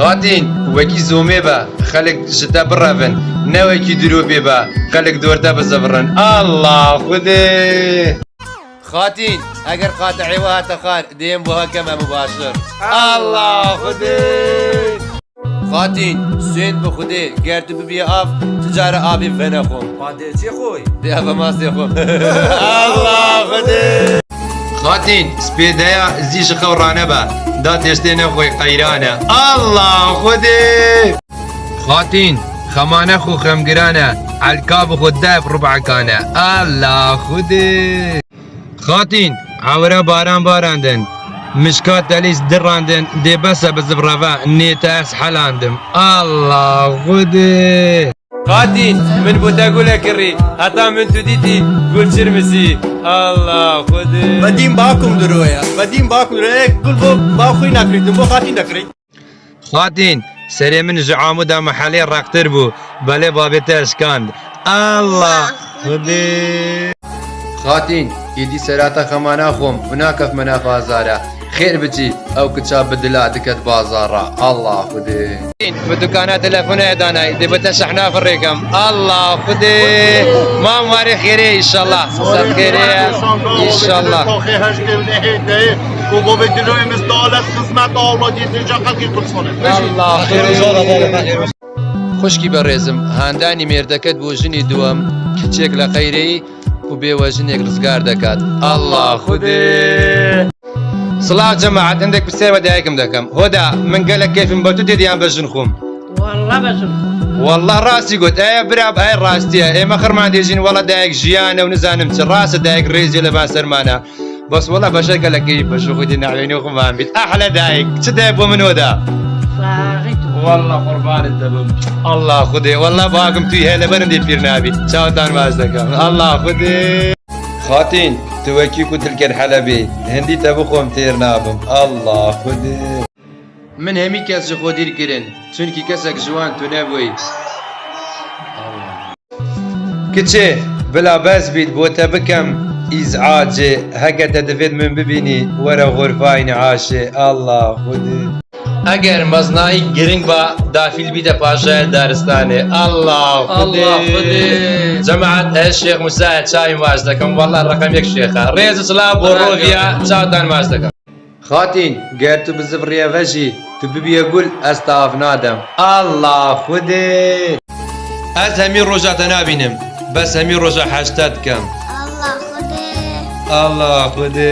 خاتین وەکی زۆمێ بە خەلک شتە بڕەبن نەوەکی درۆ بێ بە خەلک دۆرتە بزەبڕن ئەڵڵا خودێ خاتین ئەگەر قاتعی وهاتە خار دێم بۆ هەکەمە مباشر ئەڵڵا خودێ خاتین سوێن بە خودێ گەر تو ببیە ئاف تجارە ئابی بە نەخۆم پادێچی خۆی دێ بە ماستێ خۆم ئەڵڵا خودێ خاتین سپێدەیە زیش خەوڕانە بە دا تێشتێ نەخۆی قەیرانە ئەڵڵا خودێ خاتین خەمانە خۆ خەمگرانە عەلکا بخۆ دایف ڕوبعەکانە ئەڵڵا خودێ خاتین عەورە باران باراندن مشکات دەلیس دڕاندن دێ بەسە بزبڕەڤە نێتە ئەس حەلاندم ئەڵڵا خودێ خاتین من بۆ تە گولە کڕی هەتا من تو دیتی گول چرمسی ئەڵڵا خودێ بەدیم باکم درۆیە بەدیم باکم درۆیە گول بۆ باخۆی ناکریتم بۆ خاتین دەکڕیت خاتین سەرێ من ji عامودا مەحەلەی ڕاقتر بوو بەلێ بابێتە ئەشکاند ئەڵڵا خودێ خاتین ئیدی سەراتە خەمانە خۆم بناکەف منە بازارە خێر بچی ئەو کچا بدلا دکەت بازاڕە ئەڵڵا خودێ بە دوکانە تەلەفۆنە دانای دەبێتە شەحنا فڕێکم ئەڵڵا خودێ مام وارێ خێرێ ئیشەڵڵا سەر خێرەیە ئیشەڵڵا و بۆ بێتنەوەی مستەوەلەت خزمەت ئاڵۆدی تێجا خەڵکی قورسۆنێت ئەڵڵا خوشکی بەڕێزم هاندانی مێردەکەت بۆ ژنی دووەم کچێک لە قەیرەی و بێوە ژنێک ڕزگار دەکات ئەڵڵا خودێ سڵاو جەماعەت هەندێک پرسیار بە دایکم دەکەم هۆدا من گەلێک کەیفم بە تو دێدیان بە ژن خوم والله بەژن والله ڕاستی گوت ئەیە برا ئەی ڕاستیە ئێمە خڕمان دێژین وەڵە دایک ژیانە و نزانم چ ڕاستە دایک ڕێزیە لە باسەرمانە بەس وەڵە بەشە گەلەکەی بەشە خودی ناوێنی و خۆمان بیت ئەحلە دایک چ دایک بۆ من هۆدا فاغیت والله قوربانت دەبم ئەڵڵا خودێ والله باگم توی هەیە لەبەرم دێ پیر نابیت چاوتان باز دەکەم ئەڵڵا خودێ خاتین تو وەکی کوتلکرد حەلەبێ هەندی تە بخۆم تێر نابم ئەڵڵا خودێ من هەمی کەس ji خۆ دیرکردن چونکی کەسێک جوان تو نەبووی کچێ بلا بەس بیت بۆ تە بکەم ئیزعاجێ هەگەتە دەبێت من ببینی وەرە غورفای نەعاشێ ئەڵڵا خودێ ئەگەر مەزنایی گرنگ بە دافیل بیتە پاشایە دارستانێ ئەڵڵا خودێ جەماعەت ئەی شێخ موسایە چاوی ماچ دەکەم وەڵڵا ڕەقەم یەک شێخە ڕێز و سڵاو بۆ ڕۆڤیا چاوتان ماچ دەکەم خاتین گەر تو بزبڕیە ڤەژی تو ببیە گول ئەس تاڤ نادەم ئەڵڵا خودێ ئەس هەمی ڕۆژاتە نابینم بەس هەمی ڕۆژە حەشتە دکەم الله خودێ ئەڵڵا خودێ